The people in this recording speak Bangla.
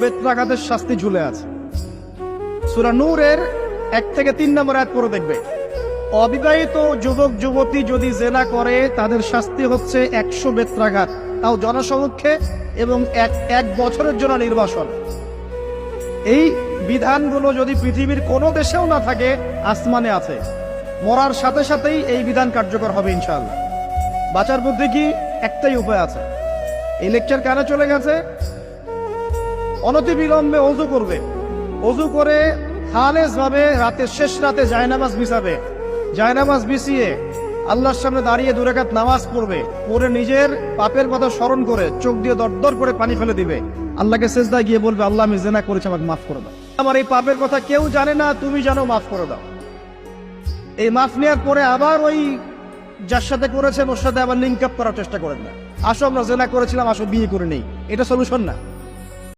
বেত্রাঘাতের শাস্তি ঝুলে আছে। সূরা নূরের 1 থেকে 3 নম্বর আয়াত পড়ে দেখবে, অবিবাহিত যুবক যুবতী যদি জেনা করে তাদের শাস্তি হচ্ছে 100 বেত্রাঘাত, তাও জনসমক্ষে, এবং এক বছরের জন্য নির্বাসন। এই বিধানগুলো যদি পৃথিবীর কোনো দেশেও না থাকে, আসমানে আছে। মরার সাথে সাথেই এই বিধান কার্যকর হবে ইনশাআল্লাহ। বাঁচার বুদ্ধি কি? একটাই উপায় আছে। এই লেকচার কানে চলে গেছে, অনতিবিলম্বে ওযু করবে। ওযু করে খালেস ভাবে রাতের শেষ রাতে জায়নামাজ বিছাবে। জায়নামাজ বিছিয়ে আল্লাহর সামনে দাঁড়িয়ে 2 রাকাত নামাজ পড়বে। পড়ে নিজের পাপের কথা স্মরণ করে চোখ দিয়ে দরদর করে পানি ফেলে দিবে। আল্লাহকে সিজদায় গিয়ে বলবে, আল্লাহ আমি জিনা করেছি, আমাকে মাফ করে দাও। আমার এই পাপের কথা কেউ জানে না, তুমি জানো, মাফ করে দাও। এই মাফ নেওয়ার পরে আবার ওই যার সাথে করেছেন ওর সাথে আবার লিঙ্ক আপ করার চেষ্টা করেন না। আসো আমরা জেনা করেছিলাম, আসো বিয়ে করে নেই, এটা সলিউশন না।